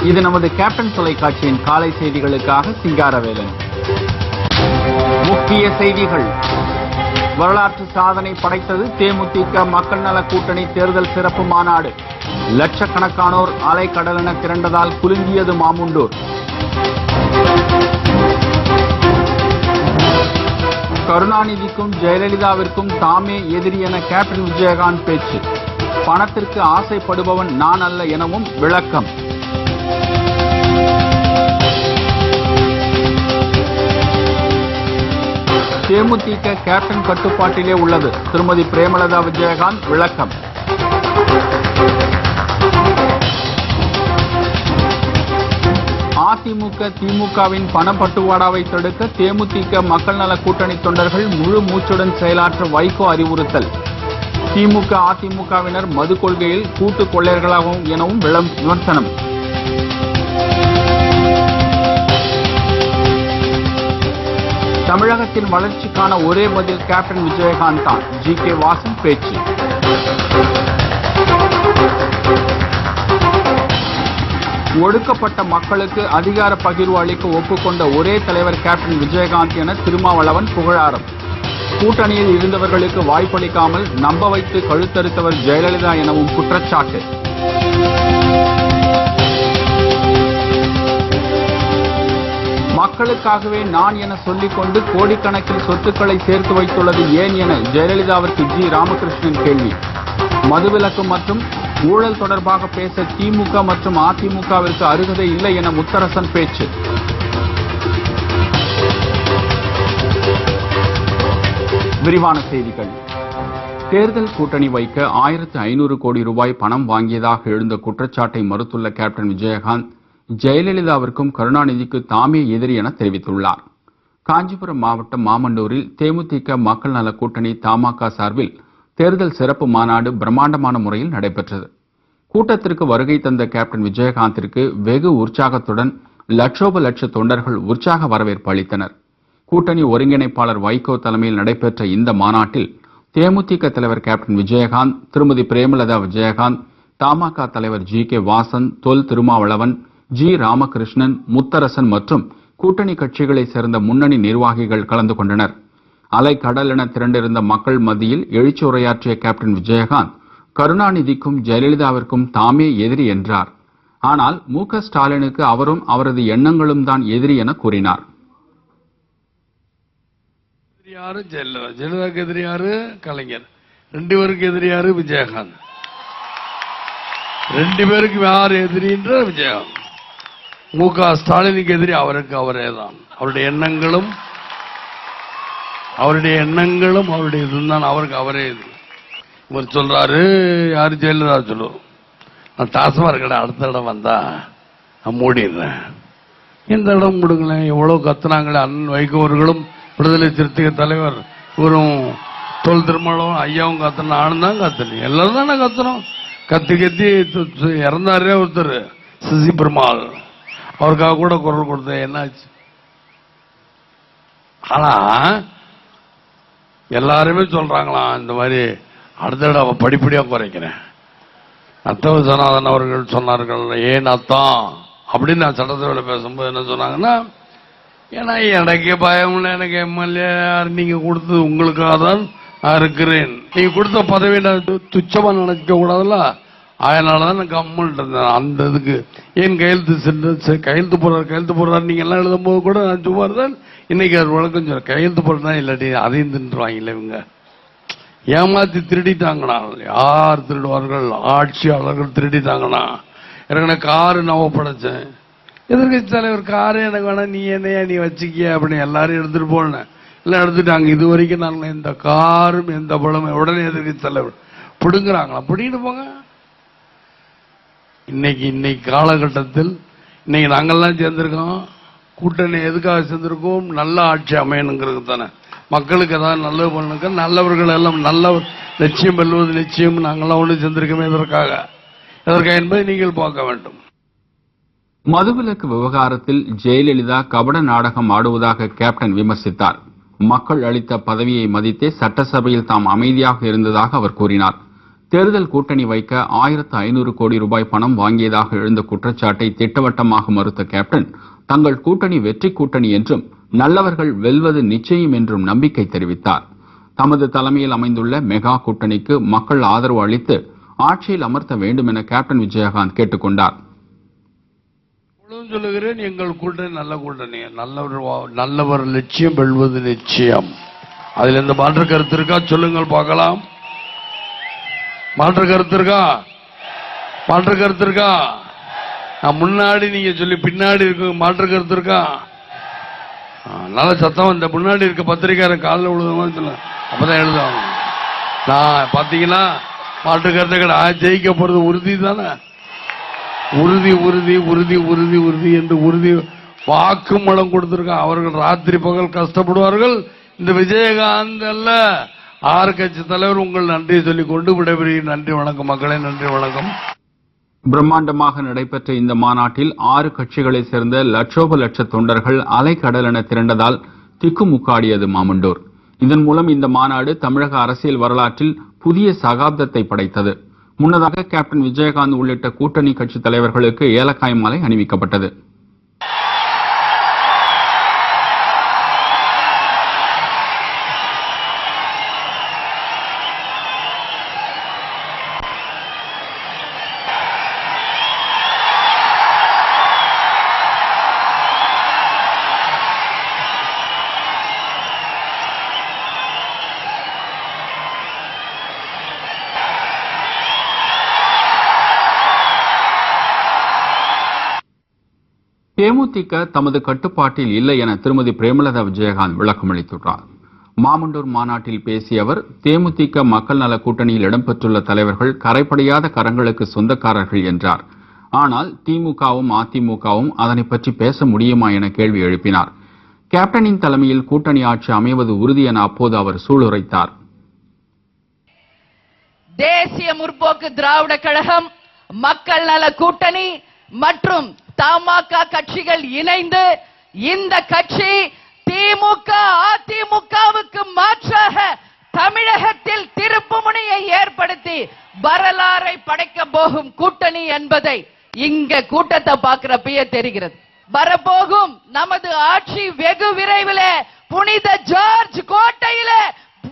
இது நமது கேப்டன் தொலைக்காட்சியின் காலை செய்திகளுக்காக சிங்காரவேலன். முக்கிய செய்திகள். வரலாற்று சாதனை படைத்தது தேமுதிக மக்கள் நல கூட்டணி தேர்தல் சிறப்பு மாநாடு. லட்சக்கணக்கானோர் அலைக்கடலென திரண்டதால் குலுங்கியது மாமுண்டூர். கருணாநிதிக்கும் ஜெயலலிதாவிற்கும் தாமே எதிரி என கேப்டன் விஜயகாந்த் பேச்சு. பணத்திற்கு ஆசைப்படுபவன் நான் அல்ல எனவும் விளக்கம். தேமுதிக கேப்டன் கட்டுப்பாட்டிலே உள்ளது. திருமதி பிரேமலதா விஜயகாந்த் விளக்கம். அதிமுக திமுகவின் பணப்பட்டுவாடாவை தடுக்க தேமுதிக மக்கள் நல கூட்டணி தொண்டர்கள் முழு மூச்சுடன் செயலாற்ற வைகோ அறிவுறுத்தல். திமுக அதிமுகவினர் மது கொள்கையில் கூட்டு கொள்ளையர்களாகவும் எனவும் விமர்சனம். தமிழகத்தின் வளர்ச்சிக்கான ஒரே பதில் கேப்டன் விஜயகாந்த் தான். ஜி.கே. வாசன் பேச்சு. ஒடுக்கப்பட்ட மக்களுக்கு அதிகார பகிர்வு அளிக்க ஒப்புக்கொண்ட ஒரே தலைவர் கேப்டன் விஜயகாந்த் என திருமாவளவன் புகழாரம். கூட்டணியில் இருந்தவர்களுக்கு வாய்ப்பளிக்காமல் நம்ப வைத்து கழுத்தறுத்தவர் ஜெயலலிதா எனவும் குற்றச்சாட்டு. மக்களுக்காகவே நான் என சொல்லிக் கொண்டு கோடிக்கணக்கில் சொத்துக்களை சேர்த்து வைத்துள்ளது ஏன் என ஜெயலலிதாவிற்கு ஜி. ராமகிருஷ்ணன் கேள்வி. மதுவிலக்கு மற்றும் ஊழல் தொடர்பாக பேச திமுக மற்றும் அதிமுகவிற்கு அருகதை இல்லை என முத்தரசன் பேச்சு. விரிவான செய்திகள். தேர்தல் கூட்டணி வைக்க 1500 கோடி ரூபாய் பணம் வாங்கியதாக எழுந்த குற்றச்சாட்டை மறுத்துள்ள கேப்டன் விஜயகாந்த் ஜெயலலிதாவிற்கும் கருணாநிதிக்கு தாமே எதிரி என தெரிவித்துள்ளார். காஞ்சிபுரம் மாவட்டம் மாமண்டூரில் தேமுதிக மக்கள் நல கூட்டணி தமாக சார்பில் தேர்தல் சிறப்பு மாநாடு பிரம்மாண்டமான முறையில் நடைபெற்றது. கூட்டத்திற்கு வருகை தந்த கேப்டன் விஜயகாந்திற்கு வெகு உற்சாகத்துடன் லட்சோப தொண்டர்கள் உற்சாக வரவேற்பு அளித்தனர். கூட்டணி ஒருங்கிணைப்பாளர் வைகோ தலைமையில் நடைபெற்ற இந்த மாநாட்டில் தேமுதிக தலைவர் கேப்டன் விஜயகாந்த், திருமதி பிரேமலதா விஜயகாந்த், தமாக தலைவர் ஜி.கே. வாசன், தொல் திருமாவளவன், ஜி. ராமகிருஷ்ணன், முத்தரசன் மற்றும் கூட்டணி கட்சிகளைச் சேர்ந்த முன்னணி நிர்வாகிகள் கலந்து கொண்டனர். அலைக்கடல் என திரண்டிருந்த மக்கள் மத்தியில் எழுச்சி உரையாற்றிய கேப்டன் விஜயகாந்த் கருணாநிதிக்கும் ஜெயலலிதாவிற்கும் தாமே எதிரி என்றார். ஆனால் மு.க. ஸ்டாலினுக்கு அவரும் அவரது எண்ணங்களும் தான் எதிரி என கூறினார். ஜெயலலிதாவுக்கு எதிரி யாரு? கலைஞர். 2 பேருக்கு எதிரி யாரு? விஜயகாந்த். 2 பேருக்கு யார் எதிரின்ற விஜயகாந்த். மு.க. ஸ்டாலினுக்கு எதிரி அவருக்கு அவரே தான். அவருடைய எண்ணங்களும் அவருடைய இதுதான் அவருக்கு அவரே இது. இவர் சொல்றாரு, யாரு? ஜெயலலிதா சொல்லுவோம், நான் டாஸ்மாக் கடை அடுத்த இடம் வந்தா நான் மூடிடுறேன். இந்த இடம் முடுங்களேன். எவ்வளவு கத்துனாங்களே அண்ணன் வைகோ அவர்களும் விடுதலை சிறுத்தைகள் தலைவர் இவரும் தொல் திருமணம் ஐயாவும் கத்துன, நானும் தான் கத்துனேன், எல்லாரும் தானே கத்துனோம். கத்தி இறந்தாரே ஒருத்தர் சிசி பெருமாள், அவருக்காக கூட குரல் கொடுத்த என்னாச்சு? ஆனா எல்லாருமே சொல்றாங்களாம் இந்த மாதிரி அடுத்த தடவை படிப்படியா குறைக்கிறேன். அத்தவ ஜனாதன் அவர்கள் சொன்னார்கள், ஏன் அத்தான் அப்படின்னு நான் சட்டசபையில் பேசும்போது என்ன சொன்னாங்கன்னா, ஏன்னா எனக்கு பயம் இல்லை, எனக்கு எம்எல்ஏ நீங்க கொடுத்தது உங்களுக்காக தான் நான் இருக்கிறேன், நீங்க கொடுத்த பதவி நான் துச்சமா நினைக்க கூடாதுல்ல, அதனாலதான் நான் கம்மல் இருந்தேன். அந்த இதுக்கு ஏன் கையெழுத்து போடுறாரு நீங்க எல்லாம் எழுதும் போது கூட நான் சும்மா தான். இன்னைக்கு அது வழக்கம் சொல்ல கையெழுத்து போடுறதா இல்லாட்டி அதையும் தின்றுவாங்கல்ல. இவங்க ஏமாத்தி திருடிட்டாங்கண்ணா. யார் திருடுவார்கள்? ஆட்சியாளர்கள் திருடிட்டாங்கண்ணா. எனக்கு காரு நான் படைச்சேன், எதிர்கட்சி தலைவர் காரு எனக்கு வேணா, நீ என்னையா நீ வச்சுக்கிய அப்படின்னு எல்லாரும் எடுத்துட்டு போனேன். எல்லாம் எடுத்துட்டாங்க. இது வரைக்கும் நாங்கள் எந்த காரும் எந்த பழமும் உடனே எதிர்கட்சி தலைவர் பிடுங்குறாங்களா? பிடிக்கிட்டு போங்க. இன்னைக்கு காலகட்டத்தில் நாங்கள்லாம் சேர்ந்திருக்கோம். கூட்டணி எதுக்காக சேர்ந்திருக்கோம்? நல்ல ஆட்சி அமையணுங்கிறது தானே. மக்களுக்கு ஏதாவது நல்லது பண்ணுங்க, நல்லவர்கள் எல்லாம் நல்ல லட்சியம் வெல்வது நிச்சயம். நாங்கள்லாம் ஒன்று சேர்ந்திருக்கோமே எதற்காக என்பதை நீங்கள் பார்க்க வேண்டும். மதுவிலக்கு விவகாரத்தில் ஜெயலலிதா கபட நாடகம் ஆடுவதாக கேப்டன் விமர்சித்தார். மக்கள் அளித்த பதவியை மதித்தே சட்டசபையில் தாம் அமைதியாக இருந்ததாக அவர் கூறினார். தேர்தல் கூட்டணி வைக்க 1500 கோடி ரூபாய் பணம் வாங்கியதாக எழுந்த குற்றச்சாட்டை திட்டவட்டமாக மறுத்த கேப்டன், தங்கள் கூட்டணி வெற்றி கூட்டணி என்றும் நல்லவர்கள் வெல்வது நிச்சயம் என்றும் நம்பிக்கை தெரிவித்தார். தமது தலைமையில் அமைந்துள்ள மெகா கூட்டணிக்கு மக்கள் ஆதரவு அளித்து ஆட்சியில் அமர்த்த வேண்டும் என கேப்டன் விஜயகாந்த் கேட்டுக் கொண்டார். சொல்லுகிறேன், எங்கள் கூட்டணி நல்ல கூட்டணி, நல்லவர் லட்சியம் வெல்வது நிச்சயம். அதில் எந்த மாற்று கருத்து இருக்கா சொல்லுங்கள் பார்க்கலாம். மாற்று கருத்து இருக்கா? மாற்று கருத்து இருக்கா? முன்னாடி நீங்க சொல்லி பின்னாடி இருக்கு மாற்று கருத்து இருக்கா? நல்ல சத்தம். இந்த முன்னாடி இருக்க பத்திரிக்காரன் காலில் விழுத சொல்ல, அப்பதான் எழுதுவாங்க. நான் பாத்தீங்கன்னா மாற்று கருத்து கிடையாது. ஜெயிக்க போறது உறுதி தானே. உறுதி உறுதி உறுதி உறுதி உறுதி என்று உறுதி வாக்குமூலம் கொடுத்திருக்காங்க. அவர்கள் ராத்திரி பகல் கஷ்டப்படுவார்கள். இந்த விஜயகாந்த் அல்ல, ஆறு கட்சி தலைவர் உங்கள் நன்றியை சொல்லிக் கொண்டு விடைபெறுகிறேன். நன்றி வணக்கம் மக்களே, நன்றி வணக்கம். பிரம்மாண்டமாக நடைபெற்ற இந்த மாநாட்டில் 6 கட்சிகளைச் சேர்ந்த லட்சோப லட்ச தொண்டர்கள் அலைக்கடல் என திரண்டதால் திக்குமுக்காடியது மாமண்டூர். இதன் மூலம் இந்த மாநாடு தமிழக அரசியல் வரலாற்றில் புதிய சகாப்தத்தை படைத்தது. முன்னதாக கேப்டன் விஜயகாந்த் உள்ளிட்ட கூட்டணி கட்சி தலைவர்களுக்கு ஏலக்காய் மாலை அணிவிக்கப்பட்டது. தேமுதிக தமது கட்டுப்பாட்டில் இல்லை என திருமதி பிரேமலதா விஜயகாந்த் விளக்கமளித்துள்ளார். மாமண்டூர் மாநாட்டில் பேசிய அவர், தேமுதிக மக்கள் நல கூட்டணியில் இடம்பெற்றுள்ள தலைவர்கள் கரைப்படையாத கரங்களுக்கு சொந்தக்காரர்கள் என்றார். ஆனால் திமுகவும் அதிமுகவும் அதனை பற்றி பேச முடியுமா என கேள்வி எழுப்பினார். கேப்டனின் தலைமையில் கூட்டணி ஆட்சி அமைவது உறுதி என அப்போது அவர் சூளுரைத்தார். தேசிய முற்போக்கு திராவிட கழகம், மக்கள் நல கூட்டணி மற்றும் தமாக கட்சிகள் இணைந்து இந்த கட்சி திமுக அதிமுகவுக்கு மாற்றாக தமிழகத்தில் திருப்புமுனையை ஏற்படுத்தி வரலாறை படைக்க போகும் கூட்டணி என்பதை இங்க கூட்டத்தை பார்க்கிறப்பயே தெரிகிறது. வரப்போகும் நமது ஆட்சி வெகு விரைவில் புனித ஜார்ஜ் கோட்டையில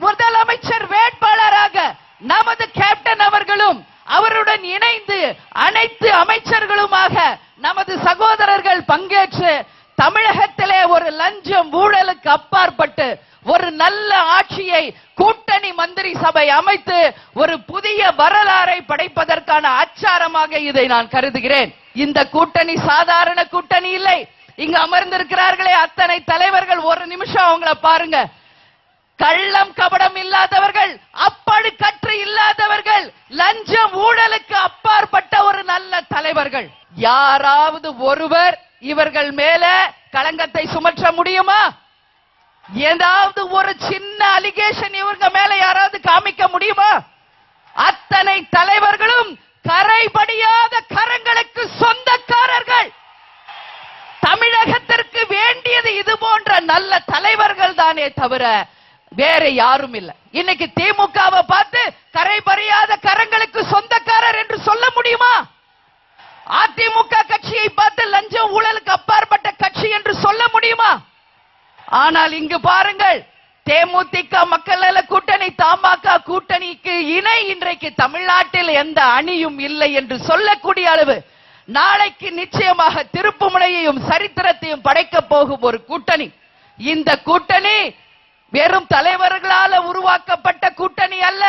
முதலமைச்சர் வேட்பாளராக நமது கேப்டன் அவர்களும் அவருடன் இணைந்து அனைத்து அமைச்சர்களுமாக நமது சகோதரர்கள் பங்கேற்று தமிழகத்திலே ஒரு லஞ்சம் ஊழலுக்கு அப்பாற்பட்டு ஒரு நல்ல ஆட்சியை கூட்டணி மந்திரி சபை அமைத்து ஒரு புதிய வரலாறை படைப்பதற்கான அச்சாரமாக இதை நான் கருதுகிறேன். இந்த கூட்டணி சாதாரண கூட்டணி இல்லை. இங்கு அமர்ந்திருக்கிறார்களே அத்தனை தலைவர்கள், ஒரு நிமிஷம் அவங்கள பாருங்க. கள்ளம் கபடம் இல்லாதவர்கள், அப்படு கற்று இல்லாதவர்கள், லஞ்சம் ஊழலுக்கு அப்பாற்பட்ட ஒரு நல்ல தலைவர்கள். யாராவது ஒருவர் இவர்கள் மேல களங்கத்தை சுமற்ற முடியுமா? ஏதாவது ஒரு சின்ன அலிகேஷன் இவங்க மேல யாராவது காமிக்க முடியுமா? அத்தனை தலைவர்களும் கரைபடியாத கரங்களுக்கு சொந்தக்காரர்கள். தமிழகத்திற்கு வேண்டியது இது போன்ற நல்ல தலைவர்கள் தானே தவிர வேற யாரும் இல்ல. இன்னைக்கு திமுகவை பார்த்து கரைபறியாத கரங்களுக்கு சொந்தக்காரர் என்று சொல்ல முடியுமா? அதிமுக கட்சியை பார்த்து லஞ்சம் ஊழலுக்கு அப்பாற்பட்ட கட்சி என்று சொல்ல முடியுமா? ஆனால் இங்கு பாருங்கள், தேமுதிக மக்கள் நல கூட்டணி தமாக கூட்டணிக்கு இணை இன்றைக்கு தமிழ்நாட்டில் எந்த அணியும் இல்லை என்று சொல்லக்கூடிய அளவு நாளைக்கு நிச்சயமாக திருப்புமுனையையும் சரித்திரத்தையும் படைக்க போகும் ஒரு கூட்டணி. இந்த கூட்டணி வெறும் தலைவர்களால் உருவாக்கப்பட்ட கூட்டணி அல்ல.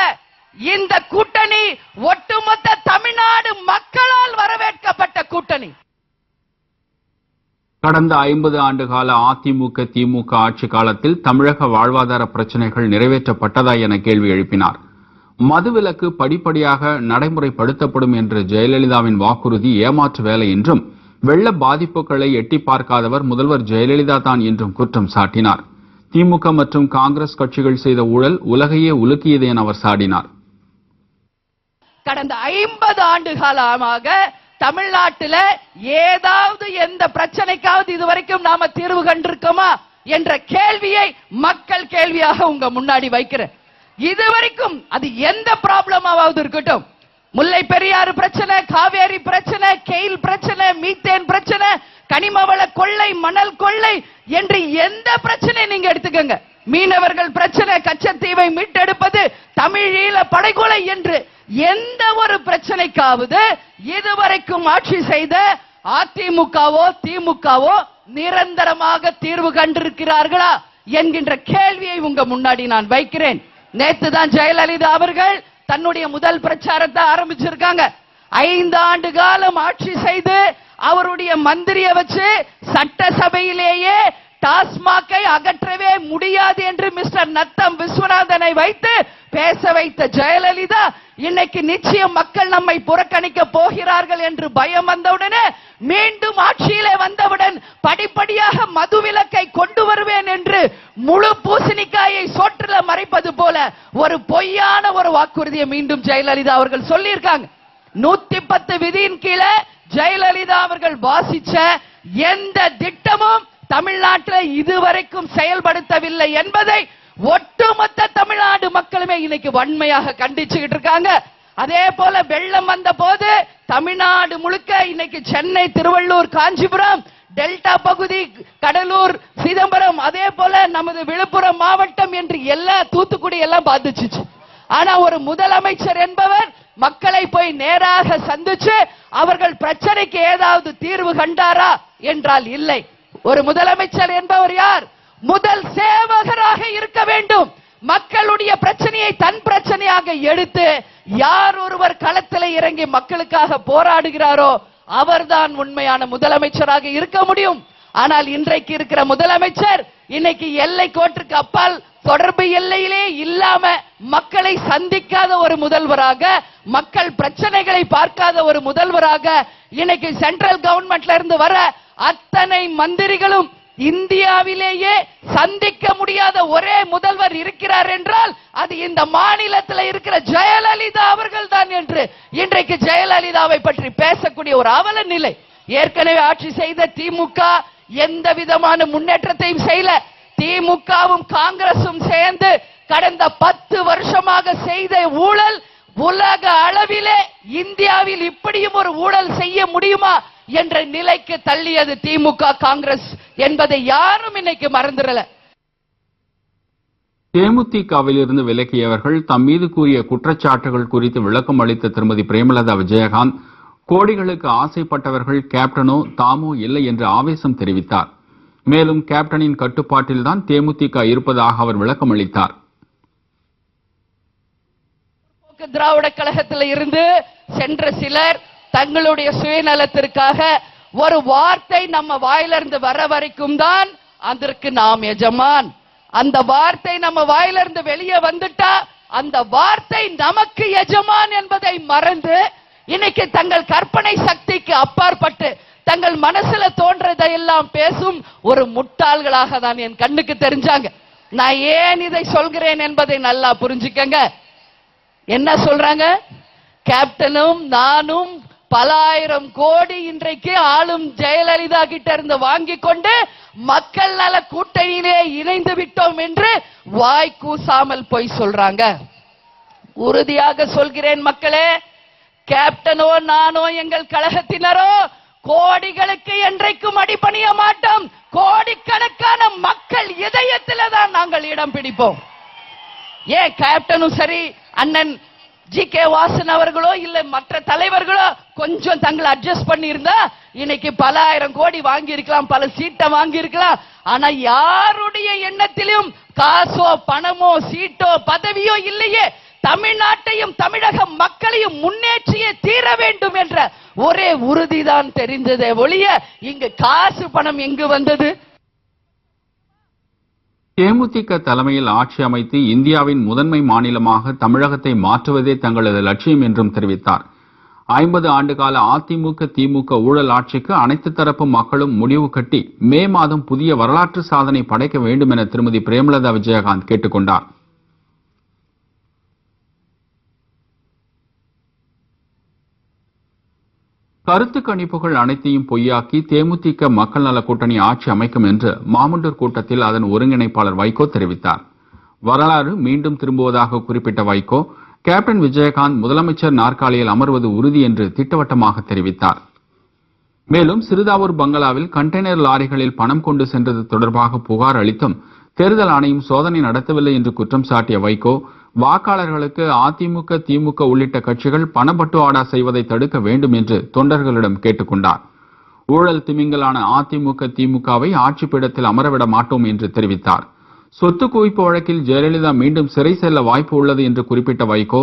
இந்த கூட்டணி ஒட்டுமொத்த தமிழ்நாடு மக்களால் வரவேற்கப்பட்ட கூட்டணி. கடந்த 50 ஆண்டு கால அதிமுக திமுக ஆட்சி காலத்தில் தமிழக வாழ்வாதார பிரச்சினைகள் நிறைவேற்றப்பட்டதா என கேள்வி எழுப்பினார். மதுவிலக்கு படிப்படியாக நடைமுறைப்படுத்தப்படும் என்ற ஜெயலலிதாவின் வாக்குறுதி ஏமாற்று வேலை என்றும், வெள்ள பாதிப்புகளை எட்டி பார்க்காதவர் முதல்வர் ஜெயலலிதா தான் என்றும் குற்றம் சாட்டினார். திமுக மற்றும் காங்கிரஸ் கட்சிகள் செய்த ஊழல் உலகையே உலுக்கியது என அவர் சாடினார். கடந்த 50 ஆண்டு காலமாக தமிழ்நாட்டில் ஏதாவது எந்த பிரச்சனைக்காவது இதுவரைக்கும் நாம தீர்வு கண்டிருக்கோமா என்ற கேள்வியை மக்கள் கேள்வியாக உங்க முன்னாடி வைக்கிறேன். இதுவரைக்கும் அது எந்த ப்ராப்ளமாவது இருக்கட்டும், முல்லை பெரியாறு பிரச்சனை, காவேரி பிரச்சனை, கெயில் பிரச்சனை, மீத்தேன் பிரச்சனை, கனிமவள கொள்ளை, மணல் கொள்ளை என்று எந்த பிரச்சனை நீங்க எடுத்துக்கங்க, மீனவர்கள் பிரச்சனை, கச்சத்தீவை மீட்டெடுப்பது, தமிழீழ படைகொலை என்று எந்த ஒரு பிரச்சனைக்காவது இதுவரைக்கும் ஆட்சி செய்த அதிமுகவோ திமுகவோ நிரந்தரமாக தீர்வு கண்டிருக்கிறார்களா என்கின்ற கேள்வியை உங்க முன்னாடி நான் வைக்கிறேன். நேத்து தான் ஜெயலலிதா அவர்கள் தன்னுடைய முதல் பிரச்சாரத்தை ஆரம்பிச்சிருக்காங்க. 5 ஆண்டு காலம் ஆட்சி செய்து அவருடைய மந்திரியை வச்சு சட்டசபையிலேயே டாஸ்மாகை அகற்றவே முடியாது என்று மிஸ்டர் நத்தம் விஸ்வநாதனை வைத்து பேச வைத்த ஜெயலலிதா இன்னைக்கு நிச்சயம் மக்கள் நம்மை புறக்கணிக்க போகிறார்கள் என்று பயம் வந்தவுடனே மீண்டும் ஆட்சியிலே வந்தவுடன் படிப்படியாக மதுவிலக்கை கொண்டு வருவேன் என்று முழு பூசணிக்காயை சோற்றில மறைப்பது போல ஒரு பொய்யான ஒரு வாக்குறுதியை மீண்டும் ஜெயலலிதா அவர்கள் சொல்லியிருக்காங்க. 110 விதியின் கீழே ஜெயலலிதா அவர்கள் வாசிச்ச எந்த திட்டமும் தமிழ்நாட்டில் இதுவரைக்கும் செயல்படுத்தவில்லை என்பதை ஒட்டுமொத்த தமிழ்நாடு மக்களுமே இன்னைக்கு வன்மையாக கண்டிச்சுக்கிட்டு இருக்காங்க. அதே போல வெள்ளம் வந்த போது தமிழ்நாடு முழுக்க இன்னைக்கு சென்னை, திருவள்ளூர், காஞ்சிபுரம், டெல்டா பகுதி, கடலூர், சிதம்பரம், அதே போல நமது விழுப்புரம் மாவட்டம் என்று எல்லா தூத்துக்குடி எல்லாம் பாதிச்சுச்சு. ஆனா ஒரு முதலமைச்சர் என்பவர் மக்களை போய் நேராக சந்திச்சு அவர்கள் பிரச்சனைக்கு ஏதாவது தீர்வு கண்டாரா என்றால் இல்லை. ஒரு முதலமைச்சர் என்பவர் யார்? முதல் சேவகராக இருக்க வேண்டும். மக்களுடைய பிரச்சனையை தன் பிரச்சனையாக எடுத்து யார் ஒருவர் களத்தில் இறங்கி மக்களுக்காக போராடுகிறாரோ அவர்தான் உண்மையான முதலமைச்சராக இருக்க முடியும். ஆனால் இன்றைக்கு இருக்கிற முதலமைச்சர் இன்னைக்கு எல்லை கோட்டுக்கு அப்பால் தொடர்பு எல்லையிலே இல்லாம மக்களை சந்திக்காத ஒரு முதல்வராக, மக்கள் பிரச்சனைகளை பார்க்காத ஒரு முதல்வராக, இன்னைக்கு சென்ட்ரல் கவர்மெண்ட்ல இருந்து வர அத்தனை மந்திரிகளும் இந்தியாவிலேயே சந்திக்க முடியாத ஒரே முதல்வர் இருக்கிறார் என்றால் அது இந்த மாநிலத்தில் இருக்கிற ஜெயலலிதா அவர்கள் தான் என்று இன்றைக்கு ஜெயலலிதாவை பற்றி பேசக்கூடிய ஒரு அவல நிலை. ஏற்கனவே ஆட்சி செய்த திமுக எந்த விதமான முன்னேற்றத்தையும் செய்யல. திமுகவும் காங்கிரசும் சேர்ந்து கடந்த 10 வருஷமாக செய்த ஊழல் உலக அளவிலே இந்தியாவில் இப்படியும் ஒரு ஊழல் செய்ய முடியுமா என்ற நிலைக்கு தள்ளியது திமுக காங்கிரஸ் என்பதை யாரும் இன்னைக்கு மறந்துடல. தேமுதிகவில் இருந்து விலகியவர்கள் தம் மீது கூறிய குற்றச்சாட்டுகள் குறித்து விளக்கம் அளித்த திருமதி பிரேமலதா விஜயகாந்த், கோடிகளுக்கு ஆசைப்பட்டவர்கள் கேப்டனோ தாமோ இல்லை என்று ஆவேசம் தெரிவித்தார். மேலும் கேப்டனின் கட்டுப்பாட்டில்தான் தேமுதிக இருப்பதாக அவர் விளக்கம் அளித்தார். திராவிட கழகத்தில் இருந்து சென்ற சிலர் தங்களுடைய சுயநலத்திற்காக ஒரு வார்த்தை நம்ம வாயிலிருந்து வர வரைக்கும் தான் அதற்கு நாம் எஜமான். அந்த வார்த்தை நம்ம வாயிலிருந்து வெளியே வந்துட்டா அந்த வார்த்தை நமக்கு எஜமான் என்பதை மறந்து இன்னைக்கு தங்கள் கற்பனை சக்திக்கு அப்பாற்பட்டு தங்கள் மனசுல தோன்றதையெல்லாம் பேசும் ஒரு முட்டாள்களாக தான் என் கண்ணுக்கு தெரிஞ்சாங்க. நான் ஏன் இதை சொல்கிறேன் என்பதை நல்லா புரிஞ்சுக்கங்க. என்ன சொல்றாங்க? கேப்டனும் நானும் பல ஆயிரம் கோடி இன்றைக்கு ஆளும் ஜெயலலிதா கிட்ட இருந்து வாங்கி கொண்டு மக்கள் நல கூட்டணியிலே இணைந்து விட்டோம் என்று வாய் கூசாமல் போய் சொல்றாங்க. உறுதியாக சொல்கிறேன் மக்களே, கேப்டனோ நானோ எங்கள் கழகத்தினரோ கோடிகளுக்கு என்றைக்கும் அடிபணிய மாட்டோம். கோடிக்கணக்கான மக்கள் இதயத்தில் தான் நாங்கள் இடம் பிடிப்போம். ஏன் கேப்டனும் சரி, அண்ணன் ஜி.கே. வாசன் அவர்களோ இல்ல மற்ற தலைவர்களோ கொஞ்சம் தங்களை அட்ஜஸ்ட் பண்ணி இருந்தா இன்னைக்கு பல ஆயிரம் கோடி வாங்கி இருக்கலாம், பல சீட்டை வாங்கி இருக்கலாம். ஆனா யாருடைய எண்ணத்திலும் காசோ பணமோ சீட்டோ பதவியோ இல்லையே, தமிழ்நாட்டையும் தமிழக மக்களையும் முன்னேற்றியே தீர வேண்டும் என்ற ஒரே உறுதிதான் தெரிந்ததே ஒழிய இங்கு காசு பணம் எங்கு வந்தது? தேமுதிக தலைமையில் ஆட்சி அமைத்து இந்தியாவின் முதன்மை மாநிலமாக தமிழகத்தை மாற்றுவதே தங்களது லட்சியம் என்றும் தெரிவித்தார். 50 ஆண்டுகால அதிமுக திமுக ஊழல் ஆட்சிக்கு அனைத்து தரப்பு மக்களும் முடிவு கட்டி மே மாதம் புதிய வரலாற்று சாதனை படைக்க வேண்டும் என திருமதி பிரேமலதா விஜயகாந்த் கேட்டுக் கொண்டார். கருத்து கணிப்புகள் அனைத்தையும் பொய்யாக்கி தேமுதிக மக்கள் நல கூட்டணி ஆட்சி அமைக்கும் என்று மாமண்டூர் கூட்டத்தில் அதன் ஒருங்கிணைப்பாளர் வைகோ தெரிவித்தார். வரலாறு மீண்டும் திரும்புவதாக குறிப்பிட்ட வைகோ, கேப்டன் விஜயகாந்த் முதலமைச்சர் நாற்காலியில் அமர்வது உறுதி என்று திட்டவட்டமாக தெரிவித்தார். மேலும் சிறுதாவூர் பங்களாவில் கண்டெய்னர் லாரிகளில் பணம் கொண்டு சென்றது தொடர்பாக புகார் அளித்தும் தேர்தல் ஆணையம் சோதனை நடத்தவில்லை என்று குற்றம் சாட்டிய வைகோ, வாக்காளர்களுக்கு அதிமுக திமுக உள்ளிட்ட கட்சிகள் பணப்பட்டுவாடா செய்வதை தடுக்க வேண்டும் என்று தொண்டர்களிடம் கேட்டுக் கொண்டார். ஊழல் திமிங்கலான அதிமுக திமுகவை ஆட்சி பீடத்தில் அமரவிட மாட்டோம் என்று தெரிவித்தார். சொத்து குவிப்பு வழக்கில் ஜெயலலிதா மீண்டும் சிறை செல்ல வாய்ப்பு உள்ளது என்று குறிப்பிட்ட வைகோ,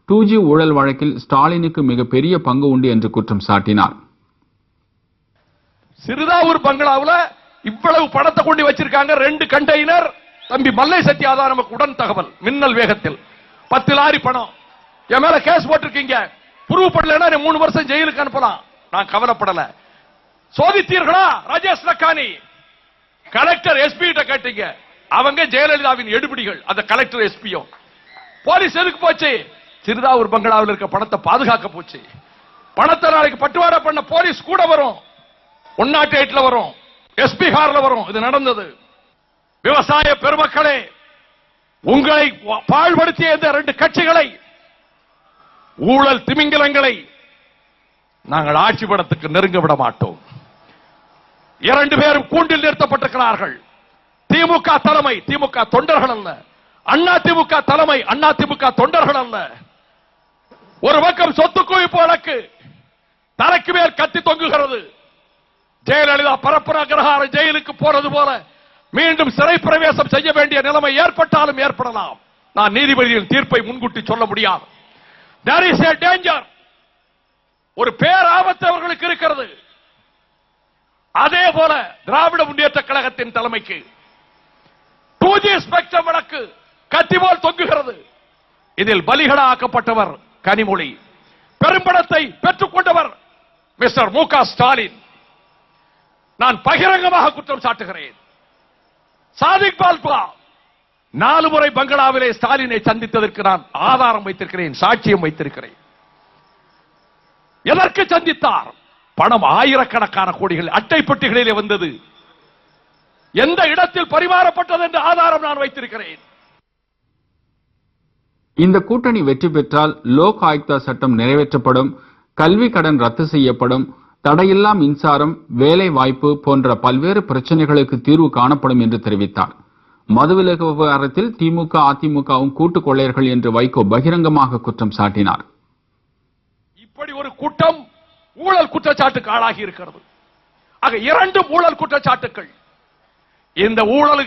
2G ஊழல் வழக்கில் ஸ்டாலினுக்கு மிகப்பெரிய பங்கு உண்டு என்று குற்றம் சாட்டினார். சிறுதாவூர் பங்களாவுல இவ்வளவு பணத்தை கொண்டு வச்சிருக்காங்க. 2 கண்டெய்னர். தம்பி மல்லை சத்யாதா நமக்கு உடன் தகவல், மின்னல் வேகத்தில் 10 லாரி பணம். என் மேல கேஸ் போட்டிருக்கீங்க, ப்ரூவ் பண்ணலன்னா 3 வருஷம் ஜெயிலுக்கு அனுப்பலாம். நான் கவலைப்படல. சோதித்தீர்களா? ராஜேஷ் லக்கானி கலெக்டர் எஸ்பி கிட்ட கேட்டீங்க. அவங்க ஜெயலலிதாவின் எடுபிடிகள். அந்த கலெக்டர் எஸ்பியும் போலீஸ் எதுக்கு போச்சு? சிறுதாவூர் பங்களாவில் இருக்க பணத்தை பாதுகாக்க போச்சு. பணத்தை நாளைக்கு பட்டுவாடா பண்ண போலீஸ் கூட வரும். 108ல வரும், எஸ்பி கார்ல வரும். இது நடந்தது. விவசாய பெருமக்களே, உங்களை பாழ்படுத்திய இந்த 2 கட்சிகளை, ஊழல் திமிங்கலங்களை நாங்கள் ஆட்சி படத்துக்கு நெருங்க விட மாட்டோம். 2 பேரும் கூண்டில் நிறுத்தப்பட்டிருக்கிறார்கள். திமுக தலைமை திமுக தொண்டர்கள் அல்ல, அண்ணா திமுக தலைமை அண்ணா திமுக தொண்டர்கள் அல்ல. ஒரு பக்கம் சொத்து குவிப்பு வழக்கு தலைக்கு மேல் கத்தி தொங்குகிறது. ஜெயலலிதா பரப்புர அக்ரஹார ஜெயிலுக்கு போறது போல மீண்டும் சிறை பிரவேசம் செய்ய வேண்டிய நிலைமை ஏற்பட்டாலும் ஏற்படலாம். நான் நீதிபதியின் தீர்ப்பை முன்கூட்டி சொல்ல முடியாது. There is a danger. ஒரு பேராபத்து அவர்களுக்கு இருக்கிறது. அதே போல திராவிட முன்னேற்ற கழகத்தின் தலைமைக்கு 2G ஸ்பெக்ட்ரம் வழக்கு கத்தி போல் தொங்குகிறது. இதில் பலிகளாக்கப்பட்டவர் கனிமொழி, பெரும்பணத்தை பெற்றுக் கொண்டவர் மிஸ்டர் மு க ஸ்டாலின். நான் பகிரங்கமாக குற்றம் சாட்டுகிறேன். சாதிக் பால்பா 4 முறை பங்களாவிலே ஸ்டாலினை சந்தித்ததற்கு நான் ஆதாரம் வைத்திருக்கிறேன், சாட்சியம் வைத்திருக்கிறேன். எதற்கு சந்தித்தார்? பணம் ஆயிரக்கணக்கான கோடிகள் அட்டை பெட்டிகளிலே வந்தது. எந்த இடத்தில் பரிமாறப்பட்டது என்ற ஆதாரம் நான் வைத்திருக்கிறேன். இந்த கூட்டணி வெற்றி பெற்றால் லோக் ஆயுக்தா சட்டம் நிறைவேற்றப்படும், கல்வி கடன் ரத்து செய்யப்படும், தடையில்லா மின்சாரம், வேலை வாய்ப்பு போன்ற பல்வேறு பிரச்சனைகளுக்கு தீர்வு காணப்படும் என்று தெரிவித்தார். மதுவிலக்கு விவகாரத்தில் திமுக அதிமுகவும் கூட்டு கொள்ளையர்கள் என்று வைகோ பகிரங்கமாக குற்றம் சாட்டினார். இப்படி ஒரு கூட்டம் ஊழல் குற்றச்சாட்டுக்கு ஆளாகி இருக்கிறது. ஆக 2 ஊழல் குற்றச்சாட்டுகள். இந்த ஊழல்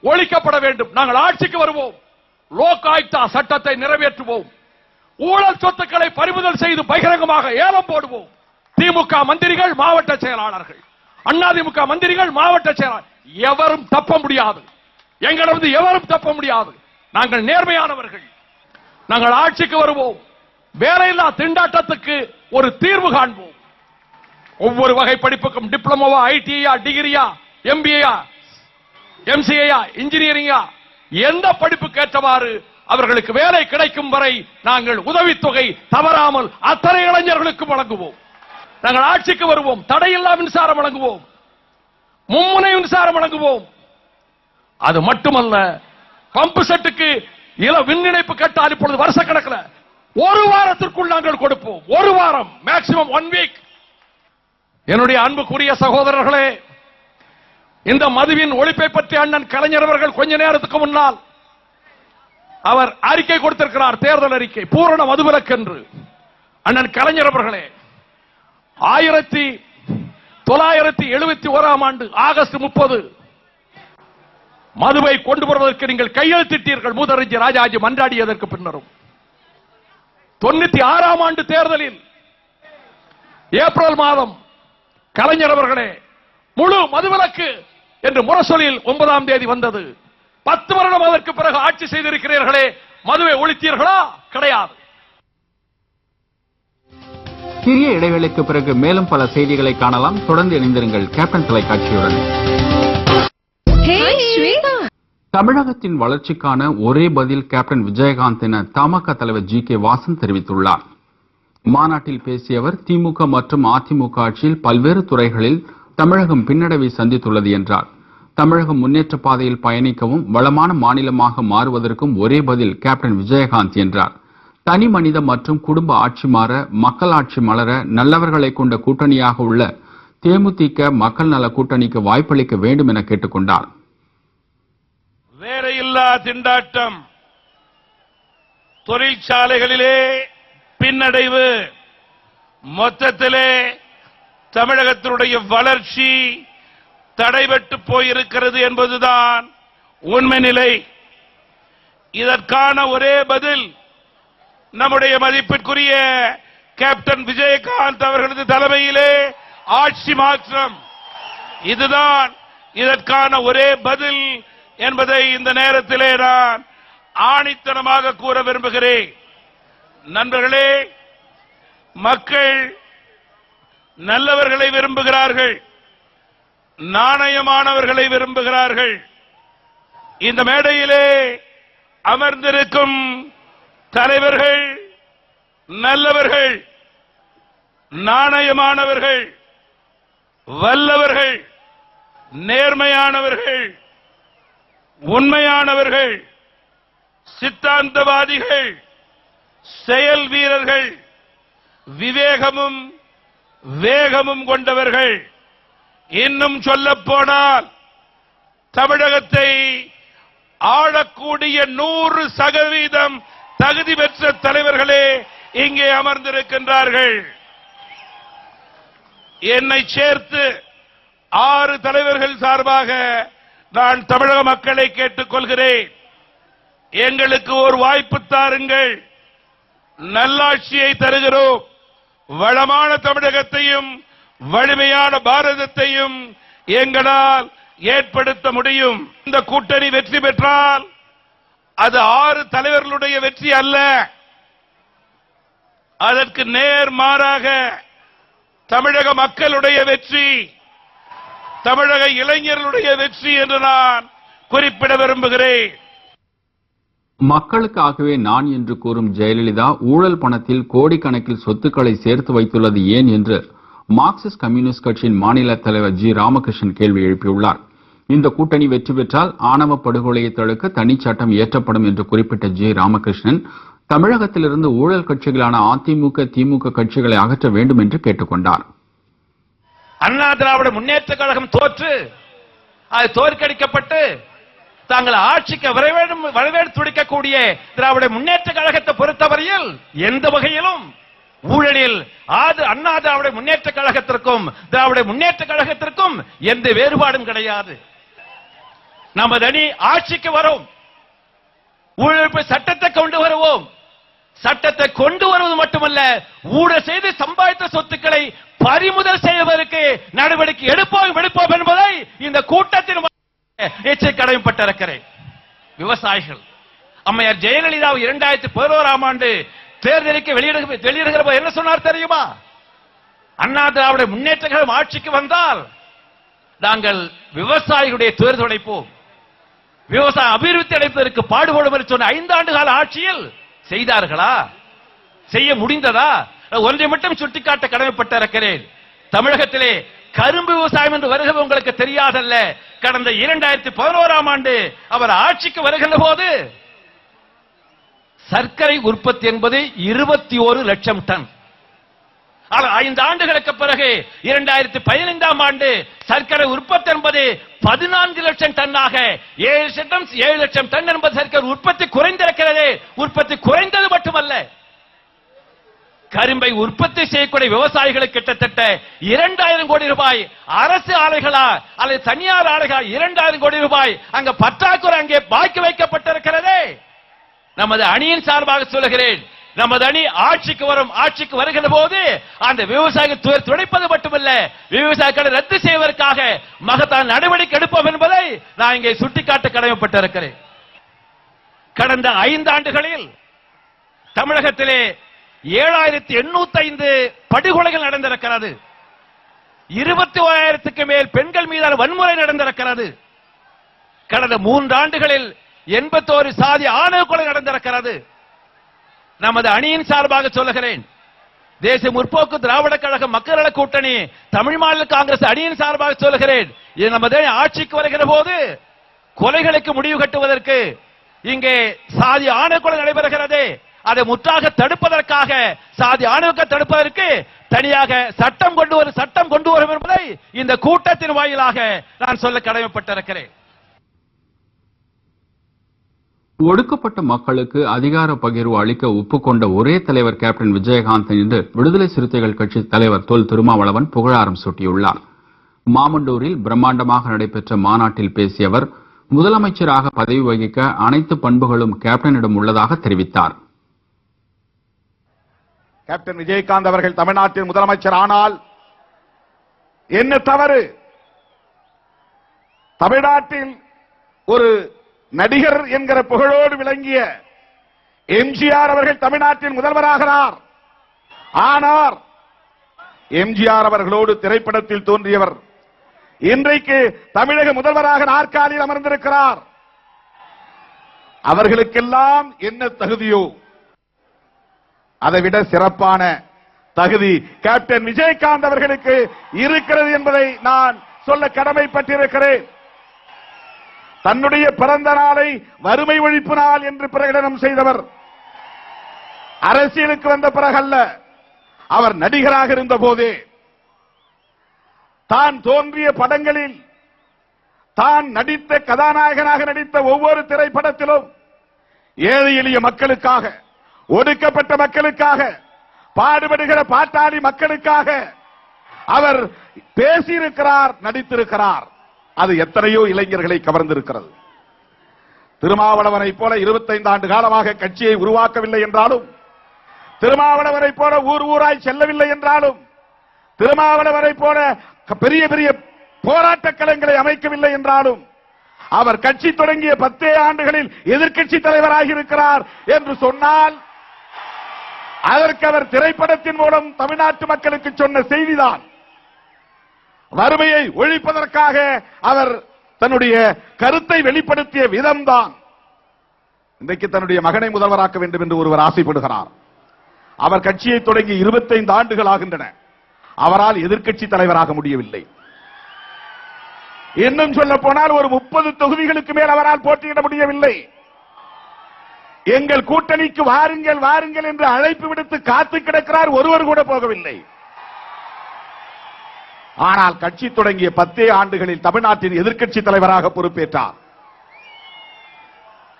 ஒழிக்கப்பட வேண்டும். நாங்கள் ஆட்சிக்கு வருவோம், லோக் ஆயுக்தா சட்டத்தை நிறைவேற்றுவோம், ஊழல் சொத்துக்களை பறிமுதல் செய்து பகிரங்கமாக ஏலம் போடுவோம். திமுக மந்திரிகள், மாவட்ட செயலாளர்கள், அதிமுக மந்திரிகள், மாவட்ட செயலாளர் எவரும் தப்ப முடியாது. எங்களிடம் எவரும் தப்ப முடியாது. நாங்கள் நேர்மையானவர்கள். நாங்கள் ஆட்சிக்கு வருவோம். வேலையில்லா திண்டாட்டத்துக்கு ஒரு தீர்வு காண்போம். ஒவ்வொரு வகை படிப்புக்கும் டிப்ளமோவா, ஐடியா, டிகிரியா, எம்பிஏயா, எம்சிஏயா, இன்ஜினியரிங்கா, எந்த படிப்புக்கு ஏற்றவாறு அவர்களுக்கு வேலை கிடைக்கும் வரை நாங்கள் உதவித்தொகை தவறாமல் அத்தனை இளைஞர்களுக்கு வழங்குவோம். நாங்கள் ஆட்சிக்கு வருவோம். தடையில்லா மின்சாரம் வழங்குவோம், மும்முனை மின்சாரம் வழங்குவோம். அது மட்டுமல்ல, பம்பு செட்டுக்கு விண் இணைப்பு கேட்டால் இப்பொழுது வருஷ கணக்கில் 1 வாரத்திற்குள் நாங்கள் கொடுப்போம். 1 வாரம், மேக்சிமம் 1 வீக். என்னுடைய அன்புக்குரிய சகோதரர்களே, இந்த மதுவின் ஒழிப்பை பற்றி அண்ணன் கலைஞர் அவர்கள் கொஞ்ச நேரத்துக்கு முன்னால் அவர் அறிக்கை கொடுத்திருக்கிறார். தேர்தல் அறிக்கை, பூரண மதுவிலக்கு என்று. அண்ணன் கலைஞர் அவர்களே, 1971ஆம் ஆண்டு ஆகஸ்ட் 30 மதுவை கொண்டு வருவதற்கு நீங்கள் கையெழுத்திட்டீர்கள். மூதறிஞர் ராஜாஜி மன்றாடியதற்கு பின்னரும் 96ஆம் ஆண்டு தேர்தலில் ஏப்ரல் மாதம் கலைஞர் அவர்களே முழு மதுவிலக்கு என்று முரசொலியில் 9ஆம் தேதி வந்தது. 10 வருடம் அதற்கு பிறகு ஆட்சி செய்திருக்கிறீர்களே, மதுவை ஒழித்தீர்களா? கிடையாது. சிறிய இடைவேளைக்கு பிறகு மேலும் பல செய்திகளை காணலாம். தொடர்ந்து இணைந்திருங்கள் கேப்டன் தொலைக்காட்சியுடன். தமிழகத்தின் வளர்ச்சிக்கான ஒரே பதில் கேப்டன் விஜயகாந்த் என தமாக தலைவர் ஜி.கே. வாசன் தெரிவித்துள்ளார். மாநாட்டில் பேசிய அவர், திமுக மற்றும் அதிமுக ஆட்சியில் பல்வேறு துறைகளில் தமிழகம் பின்னடைவை சந்தித்துள்ளது என்றார். தமிழகம் முன்னேற்ற பாதையில் பயணிக்கவும் வளமான மாநிலமாக மாறுவதற்கும் ஒரே பதில் கேப்டன் விஜயகாந்த் என்றார். தனி மனித மற்றும் குடும்ப ஆட்சி மாற, மக்கள் ஆட்சி மலர நல்லவர்களை கொண்ட கூட்டணியாக உள்ள தேமுதிக மக்கள் நல கூட்டணிக்கு வாய்ப்பளிக்க வேண்டும் என கேட்டுக் கொண்டார். வேலையில்லா திண்டாட்டம், தொழிற்சாலைகளிலே பின்னடைவு, மொத்தத்திலே தமிழகத்தினுடைய வளர்ச்சி தடைபட்டு போயிருக்கிறது என்பதுதான் உண்மை நிலை. இதற்கான ஒரே பதில் நம்முடைய மதிப்பிற்குரிய கேப்டன் விஜயகாந்த் அவர்களது தலைமையிலே ஆட்சி மாற்றம். இதுதான் இதற்கான ஒரே பதில் என்பதை இந்த நேரத்திலே நான் ஆணித்தனமாக கூற விரும்புகிறேன். நண்பர்களே, மக்கள் நல்லவர்களை விரும்புகிறார்கள், நாணயமானவர்களை விரும்புகிறார்கள். இந்த மேடையிலே அமர்ந்திருக்கும் தலைவர்கள் நல்லவர்கள், நாணயமானவர்கள், வல்லவர்கள், நேர்மையானவர்கள், உண்மையானவர்கள், சித்தாந்தவாதிகள், செயல் வீரர்கள், விவேகமும் வேகமும் கொண்டவர்கள். இன்னும் சொல்லப் போனால் தமிழகத்தை ஆளக்கூடிய 100% தகுதி பெற்ற தலைவர்களே இங்கே அமர்ந்திருக்கின்றார்கள். என்னை சேர்த்து 6 தலைவர்கள் சார்பாக நான் தமிழக மக்களை கேட்டுக் கொள்கிறேன். எங்களுக்கு ஒரு வாய்ப்பு தாருங்கள். நல்லாட்சியை தருகிறோம். வளமான தமிழகத்தையும் வலிமையான பாரதத்தையும் எங்களால் ஏற்படுத்த முடியும். இந்த கூட்டணி வெற்றி பெற்றால் அது 6 தலைவர்களுடைய வெற்றி அல்ல, அதற்கு நேர் மாறாக தமிழக மக்களுடைய வெற்றி, தமிழக இளைஞர்களுடைய வெற்றி என்று நான் குறிப்பிட விரும்புகிறேன். மக்களுக்காகவே நான் என்று கூறும் ஜெயலலிதா ஊழல் பணத்தில் கோடிக்கணக்கில் சொத்துக்களை சேர்த்து வைத்துள்ளது ஏன் என்று மார்க்சிஸ்ட் கம்யூனிஸ்ட் கட்சியின் மாநில தலைவர் ஜி. ராமகிருஷ்ணன் கேள்வி எழுப்பியுள்ளார். இந்த கூட்டணி வெற்றி பெற்றால் ஆணவ படுகொலையை தடுக்க தனிச்சட்டம் இயற்றப்படும் என்று குறிப்பிட்ட ஜி. ராமகிருஷ்ணன், தமிழகத்திலிருந்து ஊழல் கட்சிகளான அதிமுக, திமுக கட்சிகளை அகற்ற வேண்டும் என்று கேட்டுக் கொண்டார். அண்ணா திராவிட முன்னேற்ற கழகம் தோற்று, அது தோற்கடிக்கப்பட்டு தாங்கள் ஆட்சிக்கு வரவேற்று துடிக்கக்கூடிய திராவிட முன்னேற்ற கழகத்தை பொறுத்தவரையில் எந்த வகையிலும் ஊழலில் அண்ணா திராவிட முன்னேற்ற கழகத்திற்கும் திராவிட முன்னேற்ற கழகத்திற்கும் எந்த வேறுபாடும் கிடையாது. நமது அணி ஆட்சிக்கு வரும், ஊழல் சட்டத்தை கொண்டு வருவோம். சட்டத்தை கொண்டு வருவது மட்டுமல்ல, ஊழல் செய்து சம்பாதித்த சொத்துக்களை பறிமுதல் செய்வதற்கு நடவடிக்கை எடுப்போம் என்பதை இந்த கூட்டத்தின் எச்சரிக்கை கடமைப்பட்டிருக்கிறேன். விவசாயிகள் அம்மையார் ஜெயலலிதா 2011ஆம் ஆண்டு தேர்தலுக்கு வெளியிடுகிற போது என்ன சொன்னார் தெரியுமா? அண்ணா திராவிட முன்னேற்ற கழகம் ஆட்சிக்கு வந்தால் நாங்கள் விவசாயிகளுடைய தேர்தல் உழைப்போம், விவசாய அபிவிருத்தி அடைப்பதற்கு பாடுபடும் என்று சொன்ன 5 ஆண்டு கால ஆட்சியில் செய்தார்களா? செய்ய முடிந்ததா? ஒன்றை மட்டும் சுட்டிக்காட்ட கடமைப்பட்டிருக்கிறேன். தமிழகத்திலே கரும்பு விவசாயம் என்று வருகிறது உங்களுக்கு தெரியாதல்ல. கடந்த 2011ஆம் ஆண்டு அவர் ஆட்சிக்கு வருகின்ற போது சர்க்கரை உற்பத்தி என்பது 21 லட்சம் டன். 5 ஆண்டுகளுக்கு பிறகு 2015ஆம் ஆண்டு சர்க்கரை உற்பத்தி என்பது 14 லட்சம் டன்னாக 7 லட்சம் டன் என்பது சர்க்கரை உற்பத்தி குறைந்திருக்கிறது. உற்பத்தி குறைந்தது மட்டுமல்ல, கரும்பை உற்பத்தி செய்யக்கூடிய விவசாயிகளுக்கு கிட்டத்தட்ட 2000 கோடி ரூபாய் அரசு ஆலைகளா அல்லது தனியார் ஆலைகளா 2000 கோடி ரூபாய் அங்க பற்றாக்குறை அங்கே பாக்கி வைக்கப்பட்டிருக்கிறது. நமது அணியின் சார்பாக சொல்லுகிறேன், நமது அணி ஆட்சிக்கு வரும். ஆட்சிக்கு வருகின்ற போது அந்த விவசாயிகள் துடைப்பது மட்டுமல்ல, விவசாயிகளை ரத்து செய்வதற்காக மகத்தான நடவடிக்கை எடுப்போம் என்பதை நான் இங்கே சுட்டிக்காட்ட கடமைப்பட்டிருக்கிறேன். கடந்த 5 ஆண்டுகளில் தமிழகத்திலே 7805 படுகொலைகள் நடந்திருக்கிறது. 21,000க்கு மேல் பெண்கள் மீதான வன்முறை நடந்திருக்கிறது. கடந்த 3 ஆண்டுகளில் 81 சாதி ஆணவ கொலை நடந்திருக்கிறது. நமது அணியின் சார்பாக சொல்லுகிறேன், தேசிய முற்போக்கு திராவிட கழக மக்கள் நல கூட்டணி தமிழ் மாநில காங்கிரஸ் அணியின் சார்பாக சொல்லுகிறேன், இது நமது ஆட்சிக்கு வருகிற போது கொலைகளுக்கு முடிவு கட்டுவதற்கு இங்கே சாதி ஆணவ கொலை நடைபெறுகிறது. அதை முற்றாக தடுப்பதற்காக, சாதி ஆணவத்தை தடுப்பதற்கு தனியாக சட்டம் கொண்டு வரும் என்பதை இந்த கூட்டத்தின் வாயிலாக நான் சொல்ல கடமைப்பட்டிருக்கிறேன். ஒடுக்கப்பட்ட மக்களுக்கு அதிகார பகிர்வு அளிக்க ஒப்புக்கொண்ட ஒரே தலைவர் கேப்டன் விஜயகாந்த் என்று விடுதலை சிறுத்தைகள் கட்சி தலைவர் தொல் திருமாவளவன் புகழாரம் சூட்டியுள்ளார். மாமண்டூரில் பிரம்மாண்டமாக நடைபெற்ற மாநாட்டில் பேசிய அவர், முதலமைச்சராக பதவி வகிக்க அனைத்து பண்புகளும் கேப்டனிடம் உள்ளதாக தெரிவித்தார். கேப்டன் விஜயகாந்த் அவர்கள் தமிழ்நாட்டின் முதலமைச்சர் ஆனால் என்ன தவறு? தமிழ்நாட்டில் ஒரு நடிகர் என்கிற புகழோடு விளங்கிய எம்ஜிஆர் அவர்கள் தமிழ்நாட்டின் முதல்வராகிறார். ஆனால் எம்ஜிஆர் அவர்களோடு திரைப்படத்தில் தோன்றியவர் இன்றைக்கு தமிழக முதல்வராக நாற்காலியில் அமர்ந்திருக்கிறார். அவர்களுக்கெல்லாம் என்ன தகுதியோ அதைவிட சிறப்பான தகுதி கேப்டன் விஜயகாந்த் அவர்களுக்கு இருக்கிறது என்பதை நான் சொல்ல கடமைப்பட்டிருக்கிறேன். தன்னுடைய பிறந்த நாளை வறுமை ஒழிப்பு நாள் என்று பிரகடனம் செய்தவர் அரசியலுக்கு வந்த பிறகல்ல, அவர் நடிகராக இருந்த போதே தான் தோன்றிய படங்களில் தான் நடித்த கதாநாயகனாக நடித்த ஒவ்வொரு திரைப்படத்திலும் ஏழை எளிய மக்களுக்காக, ஒடுக்கப்பட்ட மக்களுக்காக, பாடுபடுகிற பாட்டாளி மக்களுக்காக அவர் பேசியிருக்கிறார், நடித்திருக்கிறார். அது எத்தனையோ இளைஞர்களை கவர்ந்திருக்கிறது. திருமாவளவனை போல 25 ஆண்டு காலமாக கட்சியை உருவாக்கவில்லை என்றாலும், திருமாவளவனை போல ஊர் ஊராய் செல்லவில்லை என்றாலும், திருமாவளவனை போல பெரிய பெரிய போராட்ட களங்களை அமைக்கவில்லை என்றாலும், அவர் கட்சி தொடங்கிய 10 ஆண்டுகளில் எதிர்க்கட்சி தலைவராக இருக்கிறார் என்று சொன்னால் அதற்கு அவர் திரைப்படத்தின் மூலம் தமிழ்நாட்டு மக்களுக்கு சொன்ன செய்திதான். வறுமையை ஒழிப்பதற்காக அவர் தன்னுடைய கருத்தை வெளிப்படுத்திய விதம்தான். இன்றைக்கு தன்னுடைய மகனை முதல்வராக்க வேண்டும் என்று ஒருவர் ஆசைப்படுகிறார். அவர் கட்சியை தொடங்கி 25 ஆண்டுகள் ஆகின்றன. அவரால் எதிர்க்கட்சி தலைவராக முடியவில்லை. இன்னும் சொல்ல போனால் ஒரு 30 தொகுதிகளுக்கு மேல் அவரால் போட்டியிட முடியவில்லை. எங்கள் கூட்டணிக்கு வாருங்கள் வாருங்கள் என்று அழைப்பு விடுத்து காத்து கிடக்கிறார், ஒருவர் கூட போகவில்லை. ஆனால் கட்சி தொடங்கிய 10 ஆண்டுகளில் தமிழ்நாட்டின் எதிர்க்கட்சி தலைவராக பொறுப்பேற்றார்.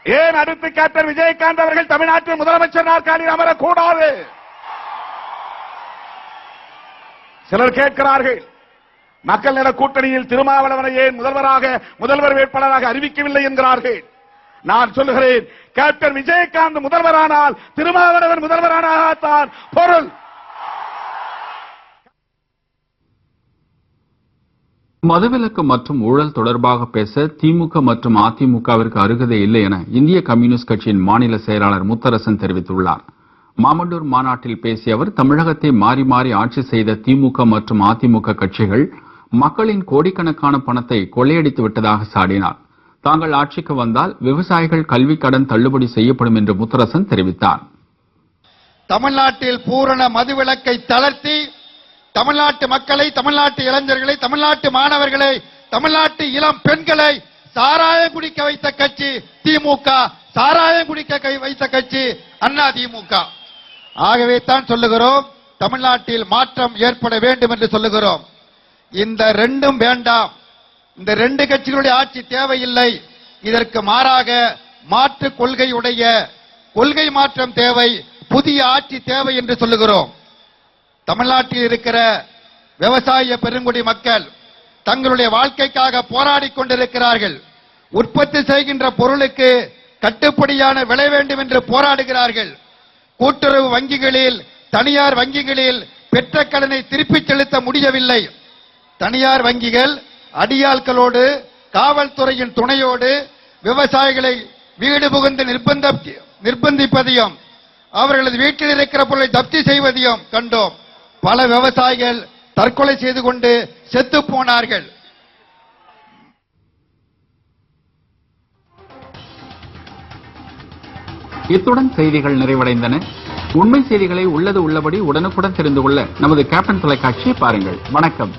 ஏன் அடுத்து கேப்டன் விஜயகாந்த் அவர்கள் தமிழ்நாட்டின் முதலமைச்சர் நாற்காலியில் அமரக்கூடாது? சிலர் கேட்கிறார்கள், மக்கள் நல கூட்டணியில் திருமாவளவனை ஏன் முதல்வர் வேட்பாளராக அறிவிக்கவில்லை என்கிறார்கள். நான் சொல்லுகிறேன், கேப்டன் விஜயகாந்த் முதல்வரானால் திருமாவளவன் முதல்வரானால்தான் பொருள். மதுவிலக்கு மற்றும் ஊழல் தொடர்பாக பேச திமுக மற்றும் அதிமுகவிற்கு அருகதை இல்லை என இந்திய கம்யூனிஸ்ட் கட்சியின் மாநில செயலாளர் முத்தரசன் தெரிவித்துள்ளார். மாமண்டூர் மாநாட்டில் பேசிய அவர், தமிழகத்தை மாறி மாறி ஆட்சி செய்த திமுக மற்றும் அதிமுக கட்சிகள் மக்களின் கோடிக்கணக்கான பணத்தை கொள்ளையடித்து விட்டதாக சாடினார். தாங்கள் ஆட்சிக்கு வந்தால் விவசாயிகள் கல்வி கடன் தள்ளுபடி செய்யப்படும் என்று முத்தரசன் தெரிவித்தார். தமிழ்நாட்டில் பூரண மதுவிலக்கை தளர்த்தி தமிழ்நாட்டு மக்களை, தமிழ்நாட்டு இளைஞர்களை, தமிழ்நாட்டு மாணவர்களை, தமிழ்நாட்டு இளம் பெண்களை சாராயம் குடிக்க வைத்த கட்சி திமுக, சாராயம் குடிக்க வைத்த கட்சி அண்ணா திமுக. ஆகவே தான் சொல்லுகிறோம், தமிழ்நாட்டில் மாற்றம் ஏற்பட வேண்டும் என்று சொல்லுகிறோம். இந்த ரெண்டும் வேண்டாம், இந்த 2 கட்சிகளுடைய ஆட்சி தேவையில்லை. இதற்கு மாறாக மாற்று கொள்கையுடைய கொள்கை மாற்றம் தேவை, புதிய ஆட்சி தேவை என்று சொல்லுகிறோம். தமிழ்நாட்டில் இருக்கிற விவசாய பெருங்குடி மக்கள் தங்களுடைய வாழ்க்கைக்காக போராடிக் கொண்டிருக்கிறார்கள். உற்பத்தி செய்கின்ற பொருளுக்கு கட்டுப்படியான விலை வேண்டும் என்று போராடுகிறார்கள். கூட்டுறவு வங்கிகளில், தனியார் வங்கிகளில் பெற்ற கடனை திருப்பிச் செலுத்த முடியவில்லை. தனியார் வங்கிகள் அடியாட்களோடு, காவல்துறையின் துணையோடு விவசாயிகளை வீடு புகுந்து நிர்பந்திப்பதையும், அவர்களது வீட்டில் இருக்கிற பொருளை ஜப்தி செய்வதையும் கண்டோம். பல விவசாயிகள் தற்கொலை செய்து கொண்டு செத்து போனார்கள். இத்துடன் செய்திகள் நிறைவடைந்தன. உண்மை செய்திகளை உள்ளது உள்ளபடி உடனுக்குடன் தெரிந்து கொள்ள நமது கேப்டன் தொலைக்காட்சியை பாருங்கள். வணக்கம்.